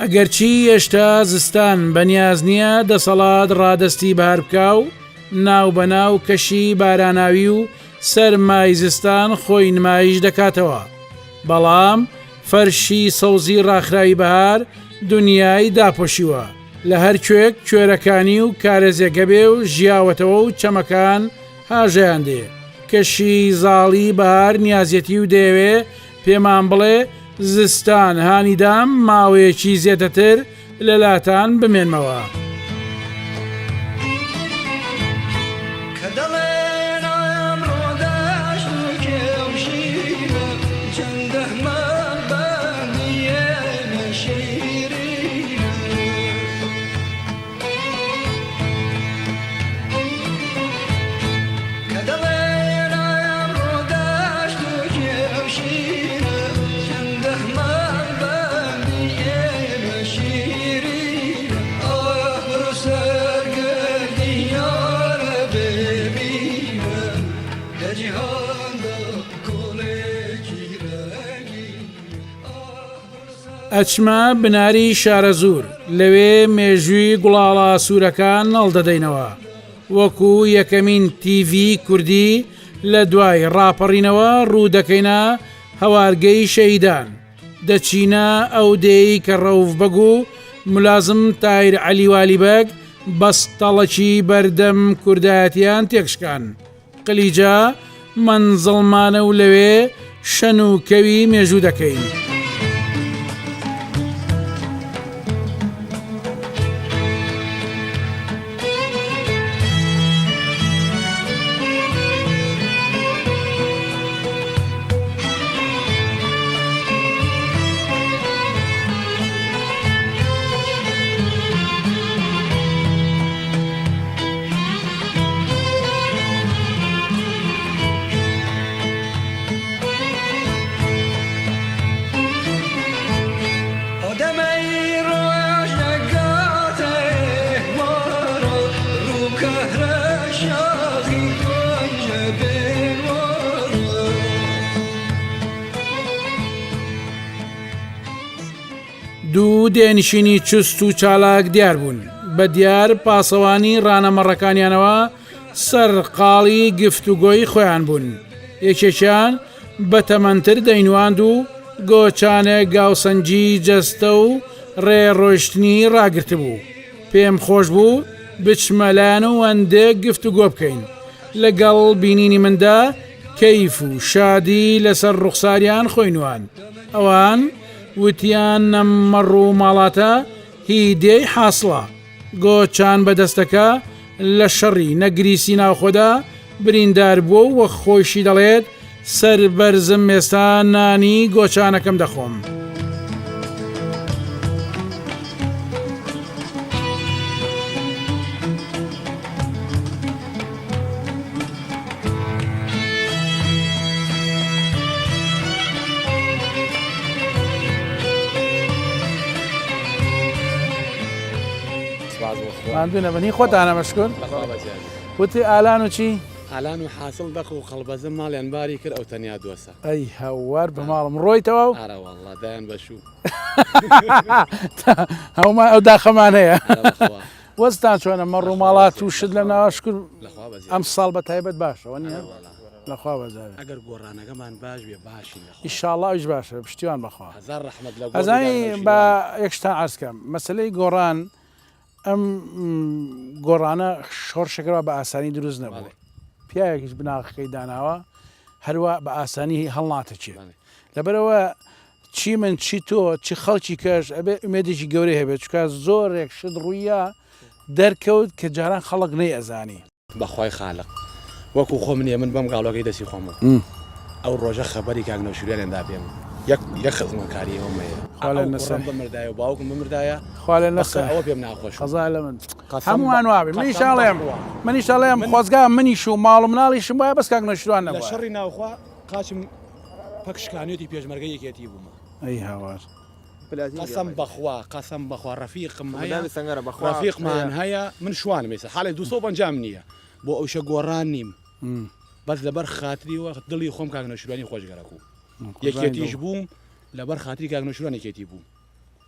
ئەگەرچی هێشتا زستان بەنیاز نییە دەسەڵات ڕادستی بەهار بکە و ناو بەناو کەشی باراناوی و سەرمای زستان خۆی نمایش دەکاتەوە، بەڵام فەرشی سەوزی ڕاخراوی بەهار دنیای داپۆشیوە لە هەر کوێک کوێرەکانی و کارەزێگە بێ و ژیاوەتەوە و چەمەکان هاژەیان دێ. کەشی زاڵی بەهار نیازێتی و دەیەوێ پێمان بڵێ زستان هانیدام ماوەیەکی زیێدەتر لە لاتان بمێنمەوە. ئەچمە بناری شارە زوور لەوێ مێژووی گوڵاڵە سوورەکان هەڵدەدەینەوە وەکو یەکەمین TV کوردی لە دوای ڕاپەڕینەوە ڕوو دەکەینە هەوارگەی شەهیدان دەچینە ئەو دێی کە ڕەوف بەگ و ملازم تایر عەلیوالی بەگ بەستەڵەکی بەردەم کوردایەتیان تێکشکان قلیجا منزڵمانە و لەوێ شەن و کەوی مێژوو دەکەین. دوو دێنشینی چست و چالاک دیار بوون بە دیار پاسەوانی ڕانەمەڕەکانیانەوە سەرقاڵی گفتوگۆی خۆیان بوون. یەکێکیان بە تەمەنتر دەینواند و گۆچانێک گاوسەنجی جەستە و ڕێڕۆشتنی ڕاگرت بوو. پێم خۆش بوو بچمەلایەن و هەندێک گفتوگۆ بکەین لەگەڵ بینینی مندا کەیف و شادی لەسەر ڕوخساریان خۆینوان. ئەوان وتیان نەممەڕ و ماڵاتە هیدەی حاصڵە گۆچان بەدەستەکە لە شەڕی نەگریسی ناوخۆدا بریندار بووە و وەک خۆشی دەڵێت سەر بەرزم ئێستا نانی گۆچانەکەم دەخۆم. ماندوونە بنی خۆتانە مەشکون وتی ئالان و چی؟ ئالان و حاصڵ دەخ و خەڵبەزم ماڵیان باری کرد ئەو تەنیا دۆسە. ئەی هەوار بە ماڵم ڕۆیتەوە و ئارەوەڵڵا دایان بەشوو هەوما ئەو داخەمان هەیە وەستان چۆنە مەڕ و ماڵات و شت لە ناواشکر ئەم ساڵ بە تایبەت باشەوە نیە لەخوا بەزارە ئەگەر گۆڕانەکەمان باش بێ باشی ئیشاڵڵا ئەوش باشە پشتیوان بەخوا هەزار ڕەحمەت لە ئەزانی بە یەکشتان عەرزکەم مەسەلەی گۆڕان ئەم گۆڕانە شۆڕشەکەەوە بە ئاسانی دروست نەبوو پیاوێکیش بناغەکەی داناوە هەروە بە ئاسانی هەڵناتەچێت لەبەرەوە چی من چی تۆ چی خەڵکی کەش ئەبێ ئومێدێکی گەورەی هەبێت چکە زۆرێک شت ڕوویە دەرکەوت کە جاران خەڵک نەی ئەزانی بەخوای خالق وەکو خۆ منێ من بەم گاڵۆکەی دەستی خۆمە ئەو ڕۆژە خەبەری کاک نەوشیرێنێندا پێم یەک خزمەکاری ئەومەیە بمردایە و باوکم بمردایە خوالێ نەسە ئەوە پێم ناخۆش قەزا لە من هەمووان وابێ منیشاڵێم خۆزگا منیش و ماڵ و مناڵیشم وایە بەس کاک نەوشیروان نەبووە لە شەڕی ناوخوا قاچم پەکشکانێتی پێشمەرگە یەکێتی بوومە ئەی هاوار قەسەم بەخوا ڕەفیقم هەیە ڕەفیقمان هەیە من شوانم ێستا حاڵی 250 نییە بۆ ئەو شە گۆڕان نیم بەس لەبەر خاتریوە دڵی خۆم کاک نەوشیروانی خۆشگەرەکو یەکێتیش بووم لەبەر خاتری کاک نەوشیروان یەکێتی بووم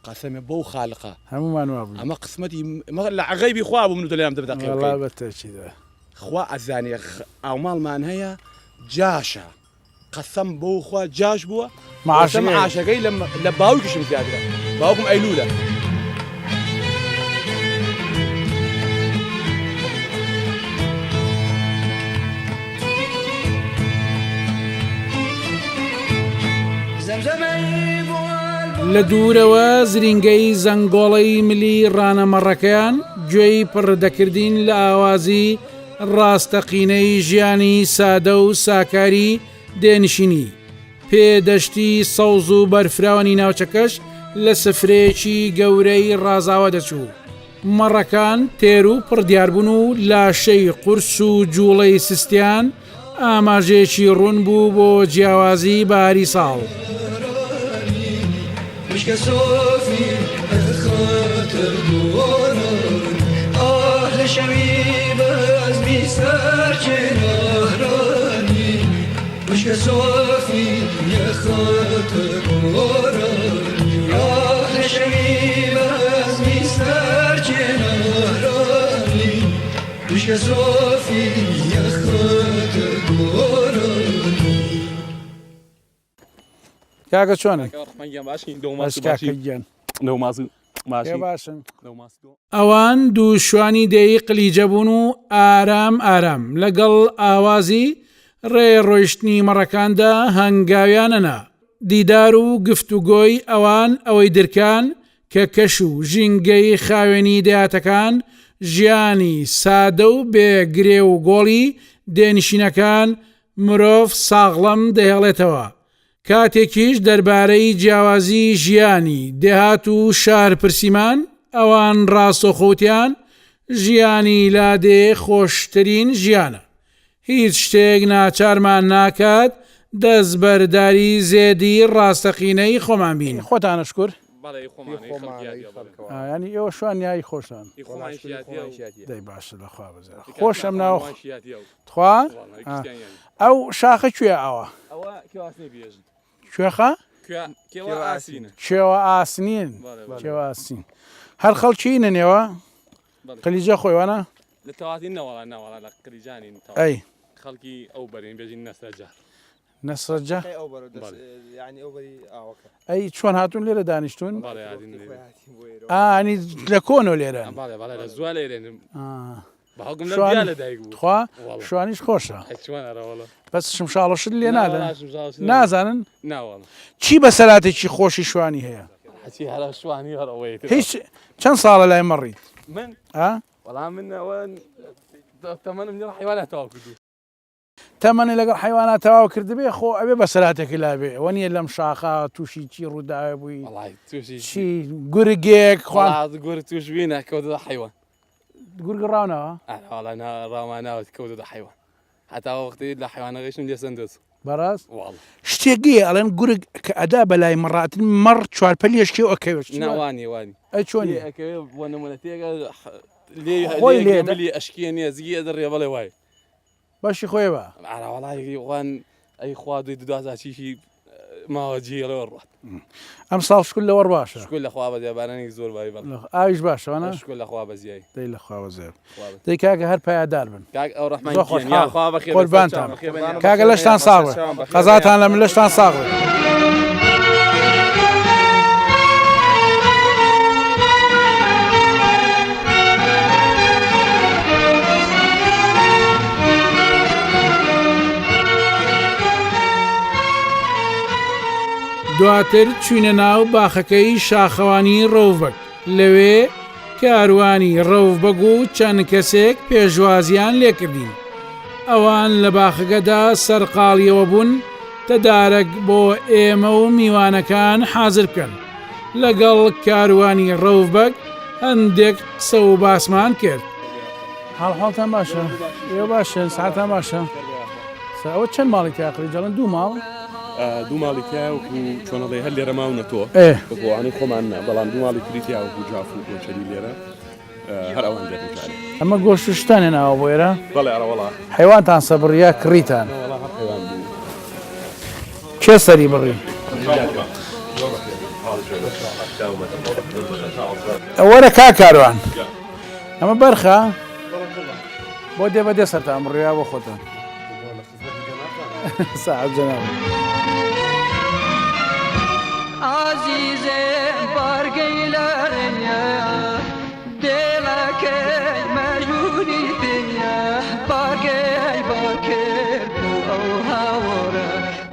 قسم بو خالقه هەمومان وا بوو اما قسمتي لە عغەیبی خوا بوو من دەلێرام دەبدەقی وەڵا بەتەچیدا خوا ئەزانێ ئەو ماڵمان هەیە جاشە قەسەم بۆ خوا جاش بووە معاشەکەی لە باوکیشم زیاترە باوکم ئەیلولە لە دوورەوە زرینگەی زەنگۆڵەی ملی ڕانەمەڕەکەیان گوێی پڕدەکردین لە ئاوازی ڕاستەقینەی ژیانی سادە و ساکاری دێنشینی پێدەشتی سەوز و بەرفراوانی ناوچەکەش لە سفرەیەکی گەورەی ڕازاوە دەچوو مەڕەکان تێر و پڕدیاربوون و لاشەی قورس و جوڵەی سستیان ئاماژەیەکی ڕوون بوو بۆ جیاوازی باری ساڵ مشك صوفي خاطر دوران أهل شبيب أزمي سرج نهراني مشك صوفي يا خاطر دوران أهل شبيب أزمي سرج نهراني مشك صوفي يا خاطر دوران کاکە چۆنە؟ ئەوان دوو شوانی دەی قلیجە بوون و ئارام ئارام لەگەڵ ئاوازی ڕێڕۆیشتنی مەڕەکاندا هەنگاویانەنا دیدار و گفتوگۆی ئەوان ئەوەی درکان کە کەش و ژینگەی خاوێنی دەهاتەکان ژیانی سادە و بێگرێ و گۆڵی دێنشینەکان مرۆڤ ساغڵەم دەهێڵێتەوە کاتێکیش دەربارەی جیاوازی ژیانی دێهات و شار پرسیمان ئەوان ڕاستەوخۆتیان ژیانی لادێ خۆشترین ژیانە هیچ شتێک ناچارمان ناکات دەست بەرداری زێدی ڕاستەقینەی خۆمان بین خۆتانەشکر ینی ئێوە شوانیایی خۆشان دەی باشە لەخوا بزار خۆشم ناو خوا ئەو شاخە کوێ ئەوە کوێخە کێوە ئاسنین کێوە ئاسین هەر خەڵکی نەنێوە قلیجە خۆیوانە ئەی خەڵکی ئەو بەرین بێژین نەسەرجار نەسەرجە ئەی چۆن هاتوون لێرە دانیشتون ئانی لە کۆنەوە لێرە زووا لێرێن خوا شوانیش خۆشە بەس شمشاڵەشت لێ نادەن نازانن چی بەسەراتێکی خۆشی شوانی هەیە هیچ چەند ساڵە لای مەڕیت من تەمەنم حیواناتەوە کردو تەمەنی لەگەڵ حیوانات تەواو کردبێ خۆ ئەبێ بەسەراتێکی لابێ ئەوە نیە لەم شاخە تووشی چی ڕووداوە بووی چی گورگێک گور توش بینە کەوتە حیوان گورگڕاونەوە ڕاواناوت کەوتە حیوان هەتا وەختی لە حیوانەکەیشم لێ سندس بەڕاست شتێکی ئەڵێن گورگ کە ئەدا بەلای مەڕاتن مەڕ چوارپەلیەشکی ئەوکەوێت ناوانی وانی ئەی چۆنی بۆ نمونەتێکە لێ ئەشکیە نیە زیە دەڕێ بەڵێ وای باشی خۆی بە ئاراوەڵی وان ئەی خوا دوی دوازاچیشی ماوە جیێڵەوە ڕات ئەم ساڵ شکل لەوە باشە شکل لەخوا بە دێبارانێک زۆر بای بڵ ئاویش باشەوەە شکل لەخوا بەزیایی دەی لەخوا بەزێر دەی کاکە هەر پایدار بن ئەو ڕحمانی قوربانتان کاکە لەشتان ساغڵێ قەزاتان لە من لەشتان ساغڵێ دواتر چوینە ناو باخەکەی شاخەوانی ڕەوبەک لەوێ کاروانی ڕەوبەگ و چەند کەسێک پێشوازیان لێکردین ئەوان لە باخەکەدا سەرقاڵیەوە بوون تەدارەک بۆ ئێمە و میوانەکان حازر بکەن لەگەڵ کاروانی ڕەوبەگ هەندێک قسە و باسمان کرد حاڵتان باشە ئێوە باشە ساعتان باشە ئەوە چەند ماڵی تاقلی جەڵن دوو ماڵ دوو ماڵی تیاوەکو چۆنەڵی هەر لێرە ماونەتەوە بۆوانی خۆمان بەڵام دوو ماڵی تری تیاوەکو جاف و گۆچەری لێرە هەر ئەوان دێتجارێ ئەمە گۆشتشتانێ ناوە بۆ ئێرە بەڵێ ئەوەڵا حیوانتان سەبڕیا کڕیتان کێ سەری بڕی وەرە کا کاروان ئەمە بەرخە بۆ دێ بەدێ سەرتا ئەمڕۆیا بۆ خۆتان ساعت جەناب عزیزم بارگەیلەرنیە دێڵەکەی مەجبوری دنیا بارگەی بارکرد و ئەو هاوڕە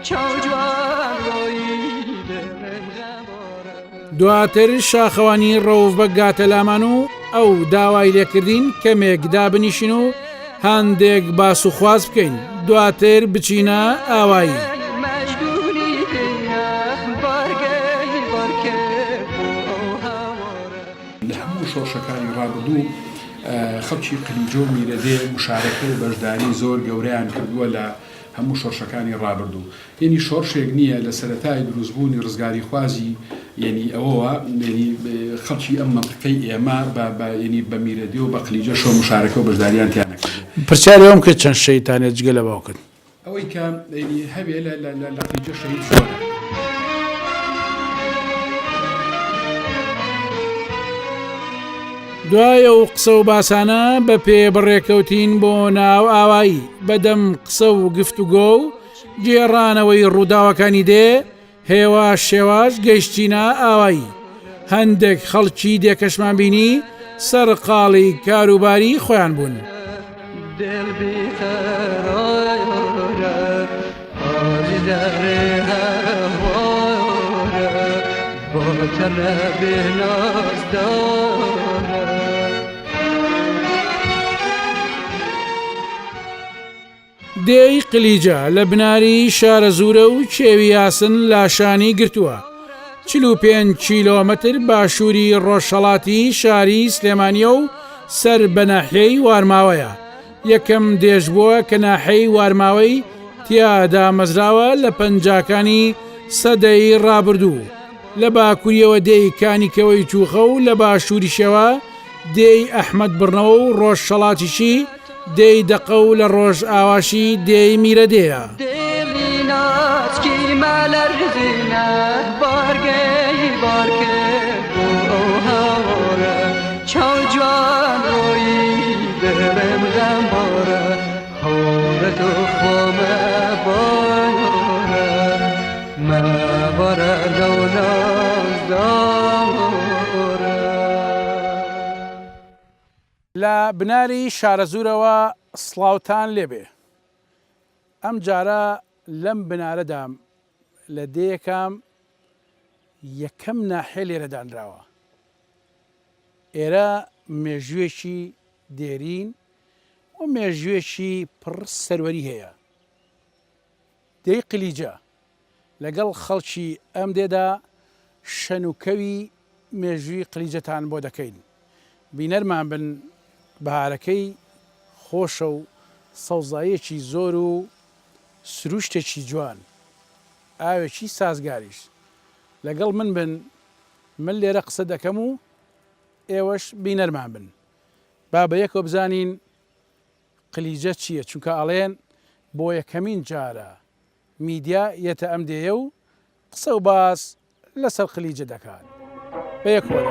چاو جوان ڕۆیی دڵم غەمۆرە دواتر شاخەوانی ڕەوف بەگاتە لامان و ئەو داوای لێکردین کەمێک دابنیشین و هەندێک باس و خواز بکەین دواتر بچینە ئاوایی لە هەموو شۆشەکانی ڕابردوو خەڵکی قلیجۆ و میرەدێ مشارەکە و بەشداری زۆر گەورەیان کردووە لە هەموو شۆرشەکانی ڕابردوو یعنی شۆرشێک نییە لە سەرەتای دروستبوونی ڕزگاری خوازی یعنی ئەوەوە خەڵکی ئەم مەنطقەی ئێمە ینی بە میرەدێ و بە قلیجە شۆ مشارەکە و بەشداریان تیانەکرد پرسیاری ئەوم کرد چەند شەیتانێت جگە لە باوکرد ئەوەی کە هەبێ لە قلیجە شەهید زۆرە دوایە و قسە و باسانە بە پێ بڕێکەوتین بۆ ناو ئاوایی بەدەم قسە و گفتوگۆ و گێڕانەوەی ڕووداوەکانی دێ هێواش شێواش گەیشتینە ئاوایی هەندێک خەڵکی دێکەشمان بینی سەرقاڵی کاروباری خۆیان بوون دل بیقراره آزیداره هواره با طلب ناز داره دێی قلیجە لە بناری شارە زورە و کێوی یاسن لاشانی گرتووە 45 کیلۆمەتر باشووری ڕۆژهەڵاتی شاری سلێمانیە و سەر بە ناحیەی وارماوەیە یەکەم دێژ بووە کە ناحەی وارماوەی تیادا مەزراوە لە پەنجاکانی سەدەی ڕابردوو لە باکووریەوە دێی کانیکەوەی تووخە و لە باشووریشەوە دێی ئەحمەد بڕنەوە و ڕۆژهەڵاتیشی دێی دەقە و لە ڕۆژ ئاواشی دێی میرەدەیە دلی ناچکی مەلەرزینە بارگەی بارکرد و ئەو هاوڕە چاو جوان ڕۆیی دڵم غەمۆرە هەوڕە تۆ خۆمە بۆرە مەبەرە لەو نازدارە لە بناری شارە زورەوە سڵاوتان لێبێ ئەم جارە لەم بنارەدام لە دەیەکام یەکەم ناحێ لێرەدانراوە ئێرە مێژوێکی دێرین و مێژوێکی پڕ سەروەری هەیە دەی قلیجە لەگەڵ خەڵکی ئەم دێدا شەنوکەوی مێژووی قلیجەتان بۆ دەکەین بینەرمان بن بەهارەکەی خۆشە و سەوزایەکی زۆر و سروشتێکی جوان ئاوێکی سازگاریش لەگەڵ من بن من لێرە قسە دەکەم و ئێوەش بینەرمان بن با بە یەکەوە بزانین قلیجە چییە چونکە ئەڵێن بۆ یەکەمین جارە میدیا یەتە ئەم دێیە و قسە و باس لەسەر قلیجە دەکات بە یەکەوە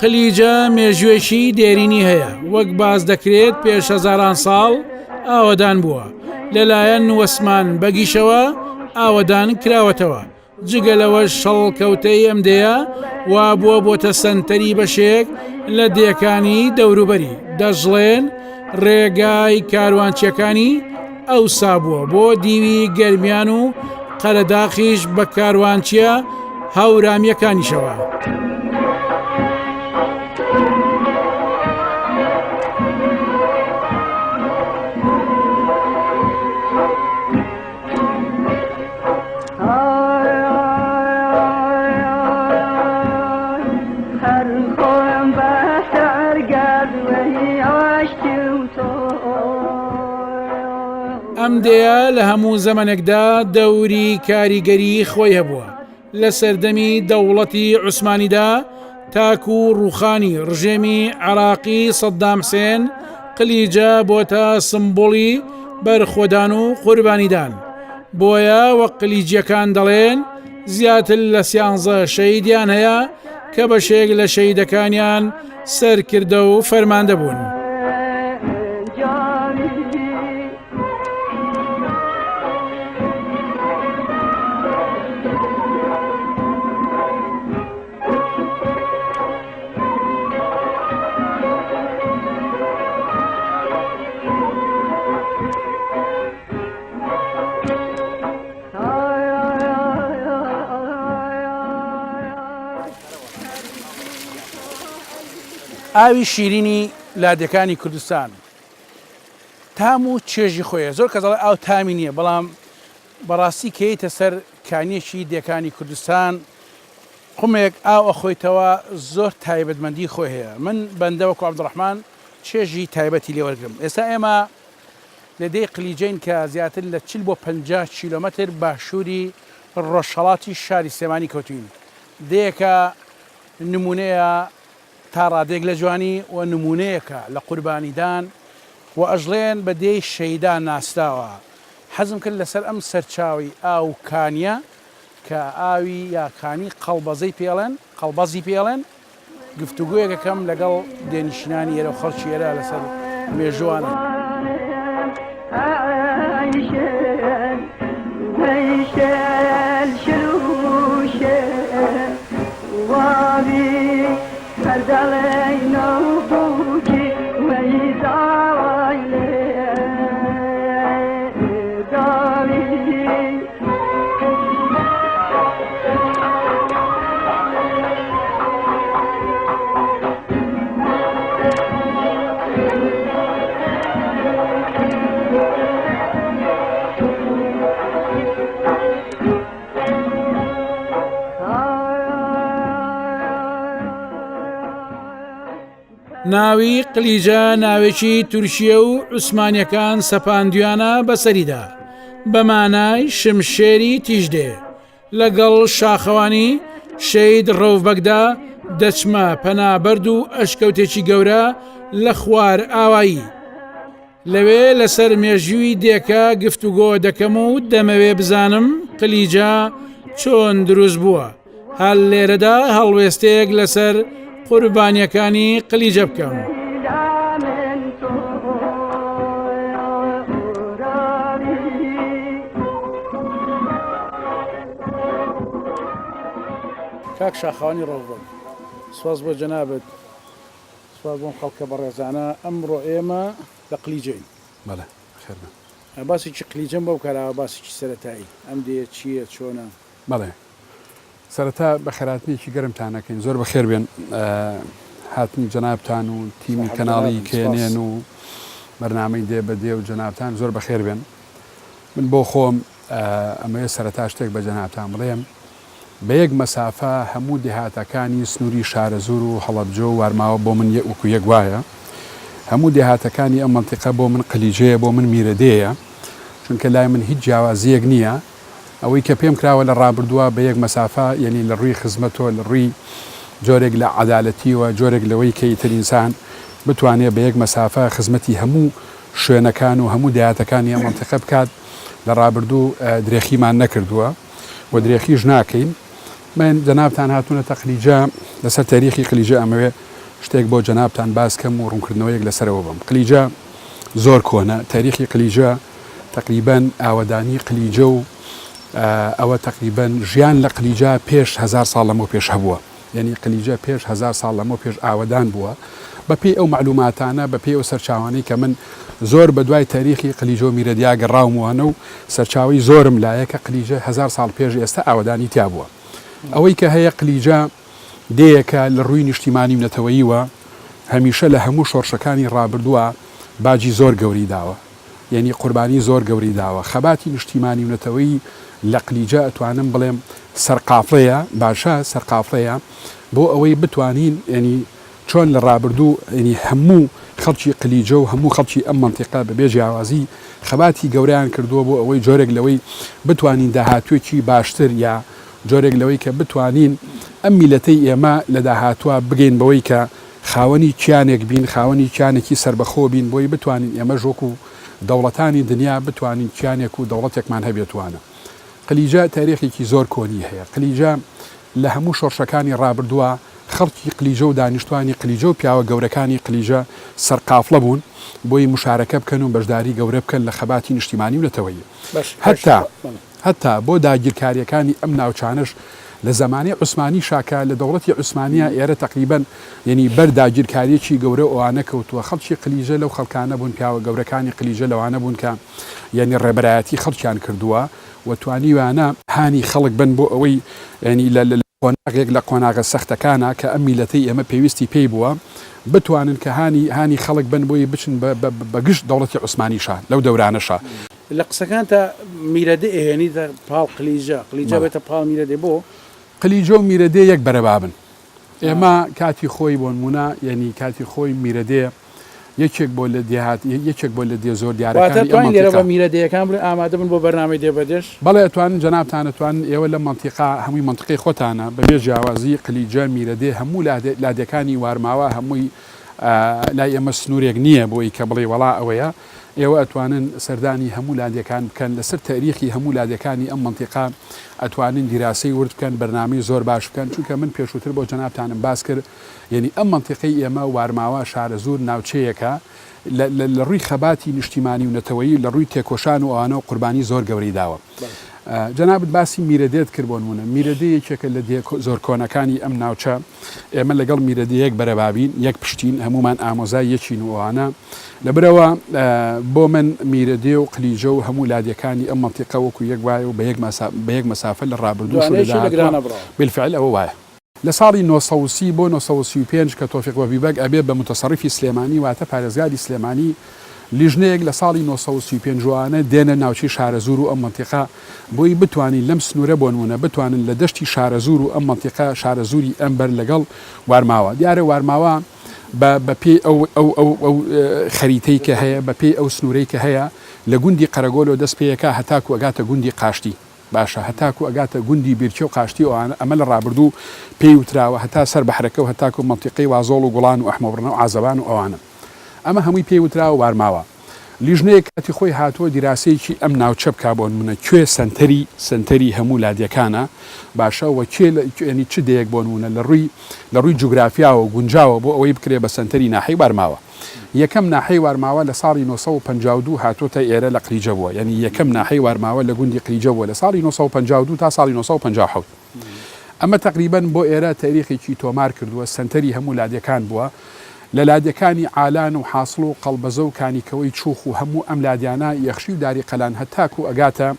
قلیجە مێژوێکی دێرینی هەیە وەک باز دەکرێت پێش هەزاران ساڵ ئاوەدان بووە لەلایەن وەسمان بەگیشەوە ئاوەدان کراوەتەوە جگە لەوە شەڵ کەوتەی ئەم دەیە وا بووە بۆتە سەنتەری بەشێک لە دێکانی دەوروبەری دەژڵێن ڕێگای کاروانچیەکانی ئەو سابووە بۆ دیوی گەرمیان و قەرەداخیش بە کاروانچیە هاورامیەکانیشەوە ئەم دەیە لە هەموو زەمانێکدا دەوری کاریگەری خۆی هەبووە لە سەردەمی دەوڵەتی عوسمانیدا تاکو و ڕوخانی ڕژێمی عراقی سەدام حوسێن قلیجە بۆتە سمبۆڵی بەرخۆدان و قوربانیدان بۆیە وەک قلیجیەکان دەڵێن زیاتر لە 11 شەیدیان هەیە کە بەشێک لە شەیدەکانیان سەرکردە و فەرماندە بوون. ئاوی شیرینی لادەکانی کوردستان تام و چێژی خۆیە زۆر کەس دەڵێ ئاو تامی نییە بەڵام بەڕاستی کەیتە سەر کانیەکی دێکانی کوردستان قومێک ئاو ئەخۆیتەوە زۆر تایبەتمەندی خۆی هەیە من بەندە وەکو عەبدوڕەحمان چێژی تایبەتی لێوەرگرم ئێستا ئێمە لە دەی قلیجەین کە زیاتر لە 40 بۆ 50 کیلۆمەتر باشووری ڕۆژهەڵاتی شاری سێمانی کەوتوین دەیەکە نمونەیە تا ڕادێک لە جوانی و نمونەیەکە لە قوربانیدان و ئەژڵێن بە دێی شەیدان ناستاوە حەزم کرد لەسەر ئەم سەرچاوی ئاو کانیە کە ئاوی یاکانی قەڵبەزەی پێڵێن قەڵبەزی پێڵێن گفتوگویەکەکەم لەگەڵ دێنیشتنانی ئێرە و خەڵکی ئێرە لەسەر مێژوانە. ناوی قلیجە ناوێکی تورکیە و عوسمانیەکان سەپاندویانە بەسەریدا بەمانای شمشێری تیژدێ لەگەڵ شاخەوانی شەید ڕەوبەکدا دەچمە پەنابەرد و ئەشکەوتێکی گەورە لە خوار ئاوایی لەوێ لەسەر مێژووی دێکە گفتوگۆ دەکەم و دەمەوێ بزانم قلیجە چۆن دروست بووە هەل لێرەدا هەڵوێستەیەک لەسەر قوربانیەکانی قلیجە بکەم. کاک شاخەوانی ڕەوبەک سواز بۆ جەنابەت سواز بۆم خەڵکە بەڕێزانە ئەمڕۆ ئێمە لە قلیجەین. بەڵێ خێربێ باسێکی قلیجەم بەو کارەوە باسێکی سەرەتایی ئەم دێ چییە چۆنە؟ بەڵێ سەرەتا بە خێراتنێکی گەرمتانەکەین زۆر بەخێر بێن هاتنی جەنابتان و تیمی کەناڵی کێنێن و بەرنامەی دێ بە دێ و جەنابتان زۆر بەخێر بێن من بۆ خۆم ئەمەیە سەرەتا شتێک بە جەنابتان بڵێم بە یەک مەسافە هەموو دێهاتەکانی سنووری شارەزور و هەڵەبجە و وارماوە بۆ من وەکو یەک وایە هەموو دێهاتەکانی ئەم مەنتیقە بۆ من قلیجەیە بۆ من میرەدەیە چونکە لای من هیچ جیاوازیەک نییە ئەوەی کە پێم کراوە لە ڕابردووە بە یەک مەسافە یعنی لە ڕووی خزمەتەوە لە ڕووی جۆرێک لە عەدالەتیوە جۆرێک لەوەی کە ئیتر ئینسان بتوانێت بە یەک مەسافە خزمەتی هەموو شوێنەکان و هەموو دەهاتەکانی ئەم مەنتیقە بکات لە ڕابردوو درێخیمان نەکردووە و درێخیش ناکەین من جەنابتان هاتوونەتە قلیجە لەسەر تاریخی قلیجە ئەمەوێ شتێک بۆ جەنابتان باسکەم و ڕوونکردنەوەیەک لەسەرەوە بم قلیجە زۆر کۆنە تاریخی قلیجە تقریباً ئاوەدانی قلیجە و ئەوە تقریباً ژیان لە قلیجە پێش 1000 ساڵ لەمەوە پێش هەبووە یعنی قلیجە پێش 1000 ساڵ لەمەوە پێش ئاوەدان بووە بەپێی ئەو معلوماتانە بەپێی ئەو سەرچاوانەی کە من زۆر بە دوای تاریخی قلیجە و میرەدیا گەڕاومەوە و سەرچاوی زۆرم لایە کە قلیجە 1000 ساڵ پێش ئێستا ئاوەدانی تیا بووە ئەوەی کە هەیە قلیجە دەیەکە لە ڕووی نیشتیمانی و نەتەوەییوە هەمیشە لە هەموو شۆڕشەکانی ڕابردووە باجی زۆر گەوری داوە یعنی قوربانی زۆر گەوری داوە خەباتی نیشتیمانی و نەتەوەیی لە قلیجە ئەتوانم بڵێم سەرقافڵەیە باشە سەرقافڵەیە بۆ ئەوەی بتوانین ینی چۆن لە ڕابردوو ینی هەموو خەڵکی قلیجە و هەموو خەڵکی ئەم منتیقا بەبێ جیاوازی خەباتی گەوریان کردووە بۆ ئەوەی جۆرێک لەوەی بتوانین داهاتوێکی باشتر یا جۆرێک لەوەی کە بتوانین ئەم میلەتەی ئێمە لە داهاتوە بگەین بەوەی کە خاوەنی کیانێک بین خاوەنی کیانێکی سربەخۆ بین بۆی بتوانین ئێمە ژۆک و دەوڵەتانی دنیا بتوانین کیانێک و دەوڵەتێکمان هەبێتوانە. قلیجە تاریخێکی زۆر کۆنی هەیە. قلیجە لە هەموو شۆڕشەکانی ڕابردووە خەڵکی قلیجە و دانیشتوانی قلیجە و پیاوە گەورەکانی قلیجە سەرقافڵە بوون بۆی مشارەکە بکەن و بەشداری گەورە بکەن لە خەباتی نیشتیمانی و نەتەوەیی. هەتا بۆ داگیرکاریەکانی ئەم ناوچانش لە زمانی عوسمانی شاکە لە دەوڵەتی عوسمانیە ئێرە تقریبەن ینی بەر داگیرکاریەکی گەورە ئەوانە کەوتووە خەڵکی قلیجە لەو خەڵکانە بوون پیاوە گەورەکانی قلیجە لەوانە بوون کە یعنی ڕێبەرایەتی خەڵکیان کردووە و توانیوانە هانی خەڵک بن بۆ ئەوەی ینی لە قۆناغێک لە قۆناغە سەختەکانە کە ئەم میلەتەی ئێمە پێویستی پێی بووە بتوانن کە هانی خەڵک بن بۆی بچن بەگشت دەوڵەتی عوسمانیشە لەو دەورانەشە. لە قسەکان تا میرەدە ئێهێنی پاڵ قلیجە بێتە پاڵ میرەدێ بۆ قلیجە و میرەدێ یەک بەرەبابن. ئێمە کاتی خۆی بۆ نمونە ینی کاتی خۆی میرەدێ یەکێک بۆ لە دێهات یەکێک بۆ لە دێ زۆر دیارەکانی لێرە بە میرەدەیەکان بڵێ ئامادە بن بۆ بەرنامەی دێبەدێش بەڵێ ئەتوانن جەنابتانەتوان ئێوە لە منتیقا هەمووی منتقی خۆتانە بەبێ جیاوازی قلیجە میرەدێ هەموو لادەکانی وارماوە هەمووی لای ئێمە سنوورێک نییە بۆی کە بڵێ وڵا ئەوەیە ئێوە ئەتوانن سەردانی هەموو لادەکان بکەن لەسەر تاریخی هەموو لادەکانی ئەم منتیقا ئەتوانن دیراسی ورد بکەن بەرنامەی زۆر باش بکەن چونکە من پێشووتر بۆ جەنابتانم باس کرد یعنی ئەم منتیقەی ئێمە وارماوە شارە زۆر ناوچەیەکە لە ڕووی خەباتی نیشتیمانی و نەتەوەیی لە ڕووی تێکۆشان و ئەوانە و قوربانی زۆر گەورەی داوە. جەنابەت باسی میرەدێت کرد بۆ نمونە میرەدێ یەکێکە لە زۆر کۆنەکانی ئەم ناوچە ئێمە لەگەڵ میرەدەیەک بەرەبابین یەک پشتین هەمومان ئامۆزای یەکین و ئەوانە لەبرەوە بۆ من میرەدێ و قلیجە و هەموو لادیەکانی ئەم منتیقە وەکو یەک وایە و بە یەک مەسافە لە ڕابردوو بالفعل ئەوە وایە. لە ساڵی 1930 بۆ 1935 کە تۆفیق وەبیبەگ ئەبێ بە متەسەڕیفی سلێمانی واتە پارێزگاری سلێمانی لیژنەیەک لە ساڵی 1935 جوانە دێنە ناوچی شارەزور و ئەم منتیقا بۆی بتوانین لەم سنوورە بۆ نمونە بتوانن لە دەشتی شارەزور و ئەم منتیقا شارەزوری ئەمبەر لەگەڵ وارماوە دیارە وارماوە بە پێی ئەو خەریتەی کە هەیە بە پێی ئەو سنوورەی کە هەیە لە گوندی قەرەگۆلۆ دەست پێیەکە هەتاکو ئەگاتە گوندی قاشتی باشە هەتاکو ئەگاتە گوندی بیرچە و قاشتی ئەمە لە ڕابردوو پێی وتراوە هەتا سەر بەحرەکە و هەتاکو منتیقەی وازۆڵ و گوڵان و ئەحمەبڕنە و عازەبان و ئەوانە ئەمە هەمووی پێی وتراوە وارماوە. لیژنەیە کاتی خۆی هاتووە دیراسەیەکی ئەم ناوچە بکا بۆ نمونە کوێ سنتەری هەموو لادیەکانە باشەوە کێنی چ دەیەک بۆ نمونە لە ڕووی جوگرافیاوە و گونجاوە بۆ ئەوەی بکرێ بە سنتەری ناحەی وارماوە. یەکەم ناحەی وارماوە لە ساڵی 1952 هاتوۆتە ئێرە لە قلیجە بووە یعنی یەکەم ناحەی وارماوە لە گوندی قلیجە بووە لە ساڵی 1952 تا ساڵی 1957 ئەمە تقریبا بۆ ئێرە تاریخێکی تۆمار کردووە سنتەری هەموو لادیەکان بووە لە لادەکانی ئالان و حاصڵ و قەڵبەزە و کانیکەوەی چوخ و هەموو ئەم لادیانە یەخشی و داری قەلان هەتاکو ئەگاتە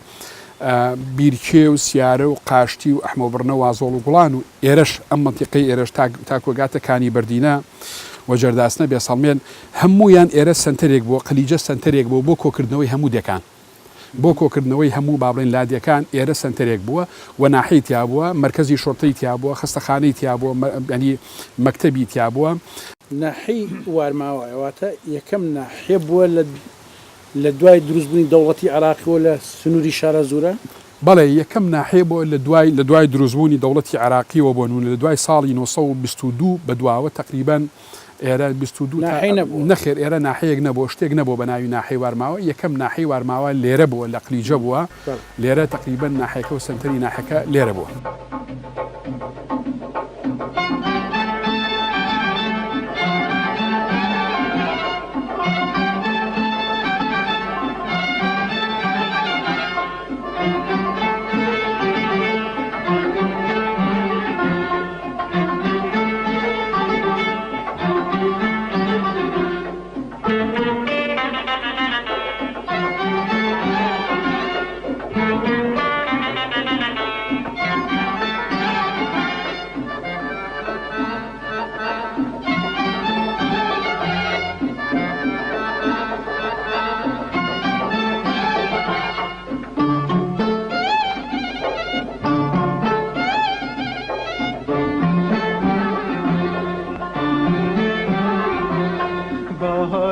بیرکێ و سیارە و قاشتی و ئەحمەبڕنە و وازۆڵ و گوڵان و ئێرەش ئەم منتیقەی ئێرەش تاکو ئەگاتە کانی بەردینە و جەرداسنە بێسەڵمێن هەموویان ئێرە سنتەرێک بووە قلیجە سنتەرێک بوو بۆ کۆکردنەوەی هەموو دەکان بۆ کۆکردنەوەی هەموو بابڵین لادیەکان ئێرە سنتەرێک بووە و ناحەی تیا بووە مرکزی شۆرتەی تیا بووە خستەخانەی تیا بووە ینی مەکتەبی تیا بووە. ناحەی وارماوەواتە یەکەم ناحێ بووە لە دوای دروستبوونی دەوڵەتی عراقیەوە لە سنووری شارەزورە بەڵێ یەکەم ناحێ بۆ لە دوای دروستبوونی دەوڵەتی عراقیەوە بۆ نمونە لە دوای ساڵی 1922 بەدواوە تقریبان ئێرە 22 نەخێر ئێرە ناحەیەک نەبوو شتێک نەبوو بە ناوی ناحەی وارماوە یەکەم ناحەی وارماوە لێرە بووە لە قلیجە بووە لێرە تقریبا ناحەکە و سنتەری ناحەکە لێرە بووە.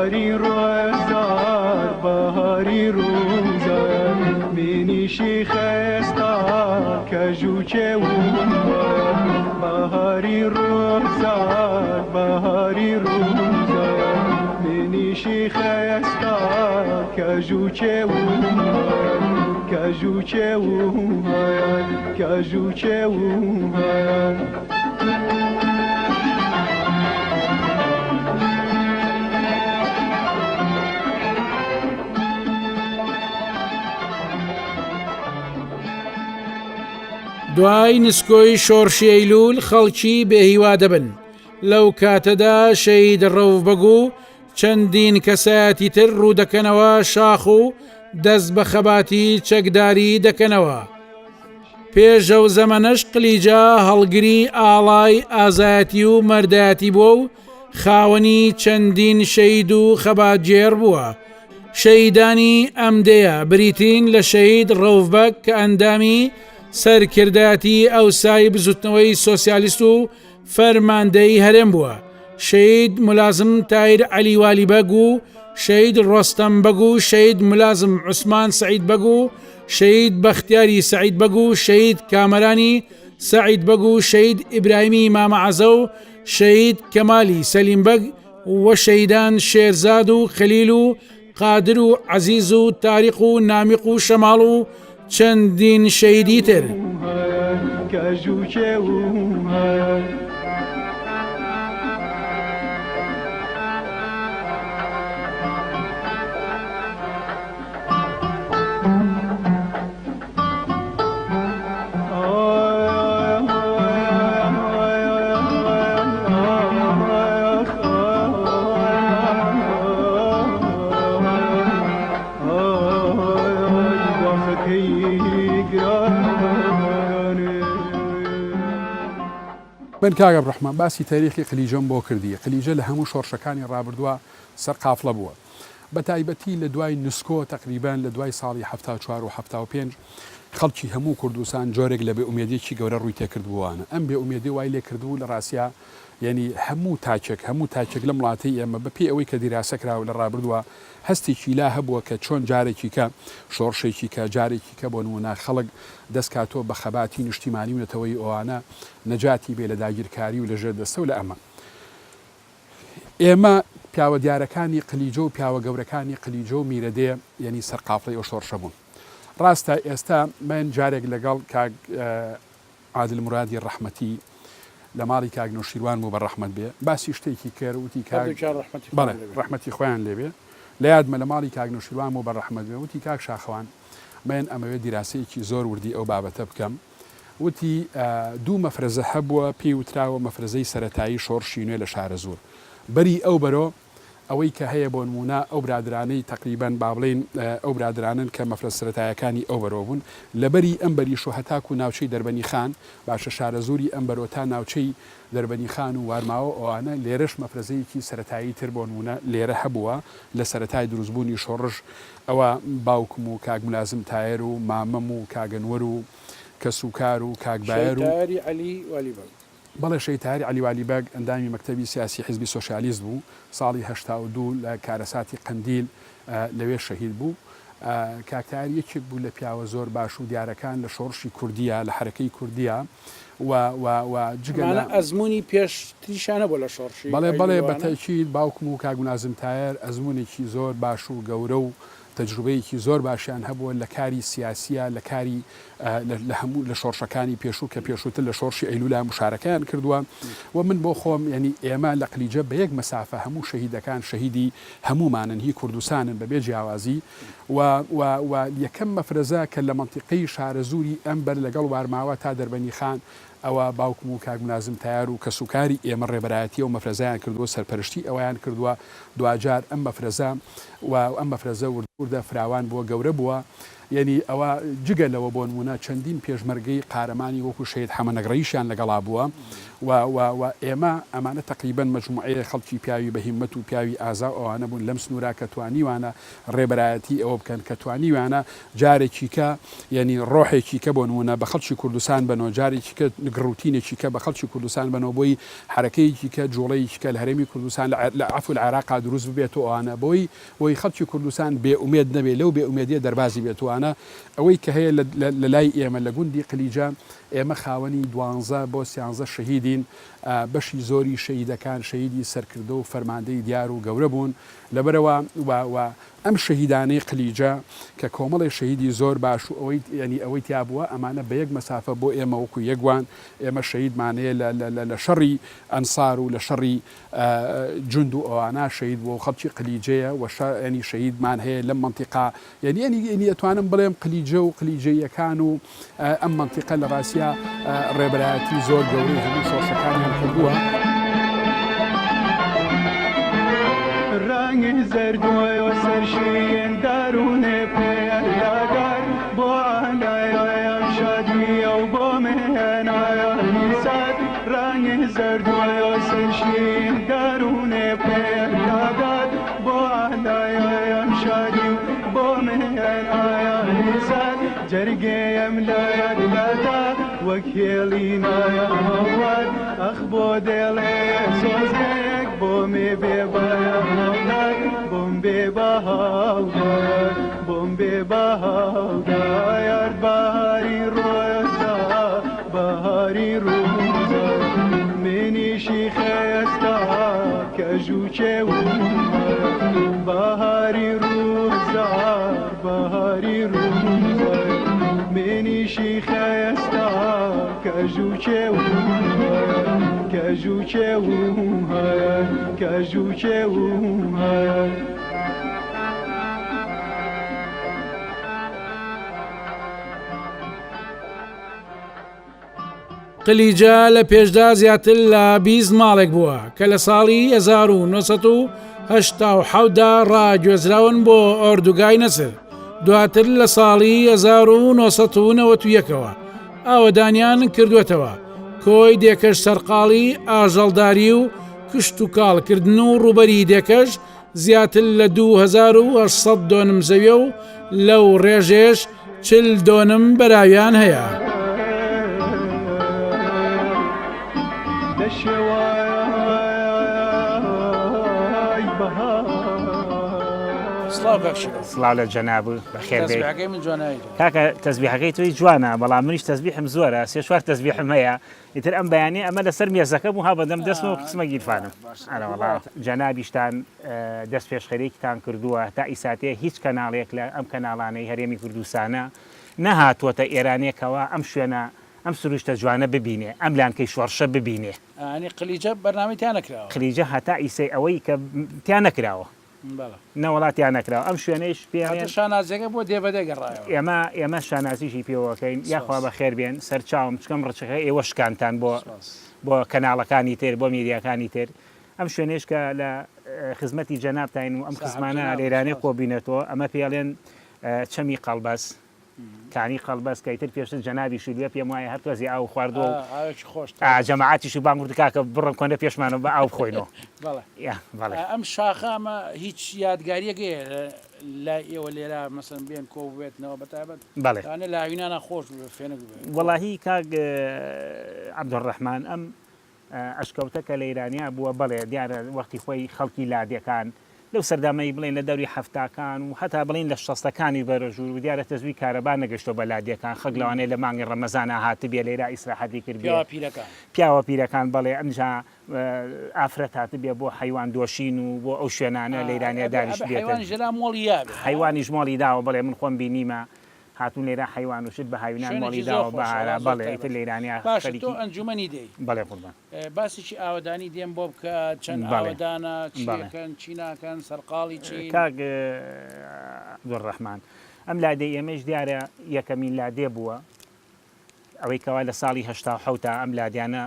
بهاری روزار بهاری روزار منیشی خستا کجوچه بهاری روزار بهاری روزار منیشی خستا کجوچه کجوچه کجوچه دوای نسکۆی شۆڕشی ئەیلول خەڵکی بێهیوا دەبن لەو کاتەدا شەید ڕەوبەگ و چەندین کەسایەتی تر ڕوودەکەنەوە شاخ و دەست بە خەباتی چەکداری دەکەنەوە. پێش ئەو زەمەنەش قلیجە هەڵگری ئاڵای ئازایەتی و مەردایەتی بووە و خاوەنی چەندین شەید و خەباتگێر بووە. شەیدانی ئەمدەیە بریتین لە شەید ڕەوبەگ کە ئەندامی سەرکردایەتی ئەوسای بزوتنەوەی سۆسیالیست و فەرماندەی هەرێم بووە. شەید ملازم تایر عەلی والیبەگ و شەید ڕۆستەم بەگ و شەید ملازم عوسمان سەعید بەگ و شەید بەختیاری سەعید بەگ و شەید کامەرانی سەعید بەگ و شەید ئیبراهیمی مامەعەزە و شەید کەمالی سەلیم بەگ و شەیدان شێرزاد و خەلیل و قادر و عەزیز و تاریق و نامیق و شەماڵ و چەندین شەیدی تر. من کاگە ڕەحمان باسی تاریخی قلیجەم بۆ کردی. قلیجە لە هەموو شۆڕشەکانی ڕابردووە سەرقافڵە بووە، بە تایبەتی لە دوای نسکۆ تقریبان لە دوای ساڵی 74 و 75 خەڵکی هەموو کوردستان جۆرێک لە بێئومێدیەکی گەورە ڕووی تێکردبووانە. ئەم بێئومێدی وای لێ کردبوو لە ڕاستیە یعنی هەموو تاچێک لە وڵاتی ئێمە بەپێی ئەوەی کە دیراسەکراوە لە ڕابردووە هەستێکی لا هەبووە کە چۆن جارێکی کە شۆڕشێکی کە جارێکی کە بۆ نمونا خەڵک دەستکاتۆ بە خەباتی نیشتیمانی و نەتەوەی ئەوانە نەجاتی بێ لە داگیرکاری و لەژێر دەستە و لە ئەمە ئێمە پیاوە دیارەکانی قلیجە و پیاوە گەورەکانی قلیجە و میرەدێ یعنی سەرقافڵەی ئەو شۆڕشە بوون. ڕاستە ئێستا من جارێک لەگەڵ کاک عادل مرادی ڕەحمەتی لە ماڵی کاک نەوشیروان بوو بە ڕەحمەت بێ باسی شتێکی کرد وتی بەڵێ ڕەحمەتی خۆیان لێبێ لە یادمە لە ماڵی کاک نەوشیروان بوو بە ڕەحمەت بێ وتی کاک شاخەوان من ئەمەوێت دیراسەیەکی زۆر وردی ئەو بابەتە بکەم. وتی دوو مەفرەزە هەبووە پێی وتراوە مەفرەزەی سەرەتایی شۆڕشی نوێ لە شارە زۆر بەری ئەو بەرۆ ئەوەی کە هەیە بۆ نمونە ئەو برادرانەی تقریبان با بڵێن ئەو برادرانن کە مەفرە سەرەتایەکانی ئەو بەرۆ بوون لەبەری ئەم بەریش و هەتاکو ناوچەی دەربەنی خان باشە شارە زۆری ئەم بەرۆ تا ناوچەی دەربەنی خان و وارماوە ئەوانە لێرەش مەفرەزەیەکی سەرەتایی تر بۆ نمونە لێرە هەبووە لە سەرەتای دروستبوونی شۆڕش ئەوە باوکم و کاک ملازم تایر و مامەم و کاگەنوەر و کەسوکار و کاکبایر و بەڵێ شەیتاری عەلی والیبەگ ئەندامی مەکتەبی سیاسی حیزبی سۆشیالیست بوو ساڵی 82 لە کارەساتی قەندیل لەوێ شەهید بوو. کاکتار یەکێک بوو لە پیاوە زۆر باش و دیارەکان لە شۆڕشی کوردیە لە حرەکەی کوردیە و جگەنە ئەزمموی پێشتیشانە بۆ لە شۆڕشی بەڵێ بەتەکیید باوکم و کاگونازم تایر ئەزمونێکی زۆر باش و گەورە و تەجروبەیەکی زۆر باشیان هەبووە لە کاری سیاسیە لە کاری لە هەموو لە شۆڕشەکانی پێشوو کە پێشووتر لە شۆڕشی ئەیلولا مشارەکەیان کردووە و من بۆ خۆم ینی ئێمە لە قلیجە بە یەک مەسافە هەموو شەهیدەکان شەهیدی هەمومانن هی کوردستانن بەبێ جیاوازی و یەکەم مەفرەزە کە لە منتیقەی شارە زووری ئەمبەر لەگەڵ وارماوە تا دەربەنی خان ئەوە باوکم و کاک منازم تایار و کەسوکاری ئێمە ڕێبەرایەتی و مەفرەزایان کردووە سەرپەرشتی ئەویان کردووە دوجار ئەم مەفرەزە و ئەم مەفرەزە کوردە فراوان بووە گەورە بووە یعنی ئەوە جگە لەوە بۆ نمونە چەندین پێشمەرگەی قارەمانی وەکو شەید حەمەنەگڕیشیان لەگەڵا بووە و ئێمە ئەمانە تقریبەن مەجموعەیە خەڵکی پیاوی بەهیممەت و پیاوی ئازا ئەوانە بوون لەم سنوورا کە توانیوانە ڕێبەرایەتی ئەوە بکەن کە توانیوانە جارێکی کە یعنی ڕۆحێکی کە بۆ نمونە بە خەڵکی کوردستان بنەوە جارێکی کە گڕوتینێکی کە بە خەڵکی کوردستان بنەوە بۆی حرەکەیەکی کە جوڵەیەکی کە لە هەرێمی کوردستان لە عەفو العێراقا دروست ببێتەوە ئەوانە بۆی خەڵکی کوردستان بێئومێد نەبێت لەو بێئومێدیە دەربازی بێتوانە ئەوەی کە هەیە لە لای ئێمە لە گوندی قلیجە ئێمە خاوەنی 12 بۆ 13 شەهیدین بەشی زۆری شەهیدەکان شەهیدی سەرکردە و فەرماندەی دیار و گەورە بوون لەبەرەوە ئەم شەهیدانەی قلیجە کە کۆمەڵی شەهیدی زۆر باش و ئەوەی تیا بووە ئەمانە بە یەک مەسافە بۆ ئێمە وەکو یەکوان ئێمە شەهیدمانەیە لە شەڕی ئەنسار و لە شەڕی جوند و ئەوانە شەهید بووە و خەڵکی قلیجەیە ینی شەهیدمان هەیە لەم منتیقا یعنی ئەتوانم بڵێم قلیجە و قلیجەیەکان و ئەم منتیقە لە ڕاستیە ڕێبەرایەتی زۆر گەورەی هەموو شۆشەکانیان کردووە. رنگ زردوی و سرشین درون پیداگر با عنایم شادی و با مهنایم صد رنگ زردوی و سرشین درون پیداگر با عنایم شادی و با مهنایم صد جرگیم لید لدا وکیلی نایم آواد اخبو دلی سوزگ بومی بباید بومی بهاود بومی بهاود بهاری روزا بهاری روزا منی شیخ استا کجوچه بهاری روزا بهاری روزا منی شیخ استا کجوچه کجوچه کجوچه قلیجە لە پێشدا زیاتر لە 20 ماڵێک بووە کە لە ساڵی 1970دا ڕاگوێزراون بۆ ئۆردوگای نەسر دواتر لە ساڵی 1991ەوە ئاوەدانیان کردوێتەوە کۆی دێکەش سەرقاڵی ئاژەڵداری و کشت و کاڵکردن و ڕوبەری دێکەش زیاتر لە 2800 دۆنم زەویە و لەو ڕێژێش 40 دۆنم بەراویان هەیە. سڵاو لە جەناب بەخێر کاکە تەزبیحەکەی توی جوانە بەڵام منیش تەزبیحم زۆرە سێ چوار تەزبیحم هەیە ئیتر ئەم بەیانێ ئەمە لەسەر مێزەکە بوو ها بەدەم دەستمەوە قسمە گیرفانم جەنابیشتان دەست پێشخەرێکتان کردووە تا ئیساتەیە هیچ کەناڵێک لە ئەم کەناڵانەی هەرێمی کوردستانە نەهاتووەتە ئێرانێکەوە ئەم شوێنە ئەم سروشتە جوانە ببینێ ئەم لانکەی شۆڕشە ببینێ قلیجە بەرنامەی تیان نەکراوە قلیجە هەتا ئیسەی ئەوەی کە تیان نەکراوە نەوەڵاتیان نەکراوە ئەم شوێنەیش پێ شانازیەکە بۆ دێبەدەگەڕایەوە ئێمە شانازیشی پێوەکەین یاخوا بە خێر بێن سەرچاوم چکەم ڕچەکە ئێوە شکانتان بۆ کەناڵەکانی تر بۆ میدیاکانی تر ئەم شوێنێش کە لە خزمەتی جەنابتین و ئەم خزمانە لێرانێ کۆبینێتەوە ئەمە پێڵێن چەمی قەڵبەس کانی قەڵبەس کەیتر پێشتر جەنابیشی لێ پێم وایە هەر تۆزی ئاو خواردۆ جەماعەتیش و بانگ کاکە بڕم کۆنە پێشمانەوە بە ئاو بخۆینەوە ئەم شاخامە هیچ یادگاریەکەیە لای ئێوە لێرە مەسەن بێن کۆ بێتنەوە بەتابەت بەڵێ لاوینانە خۆش فێنک وەڵاهی کاک عەبدوڕەحمان ئەم ئەشکەوتەکە لە ئێرانیا بووە بەڵێ دیارە وەختی خۆی خەڵکی لادیەکان لەو سەردامەی بڵێن لە دەوری هەفتاکان و هەتا بڵین لە شەستەکانی بەرەژوور و دیارە تەزوی کارەبا نەگەشتۆ بە لادیەکان خەک لەوانەیە لە مانگی ڕەمەزانە هاتبێ لێرە ئیسراحەتی کردبێ پیاوە پیرەکان بەڵێ ئەمجا ئافرەت هاتبێ بۆ حیوان دۆشین و بۆ ئەو شوێنانە لە ئێرانیا دانیش بێت حیوانی ژمۆڵی داوە بڵێ من خۆم بینیمە هاتون لێرە حیوان وشت بە هاوینان مۆڵی داوە بەهارا بەڵێ ئیتر لە ئێرانیا تۆ ئەنجومەنی دەی بەڵێ قوربان باسیی ئاوەدانی دێم بۆ بکە چەند ئاوەدانە چیەکەن چیناکەن سەرقاڵی چی کاک عەبدوڕەحمان ئەم لادەی ئێمەش دیارە یەکەمین لادێ بووە ئەوەی کەوا لە ساڵی 1970 ئەم لادیانە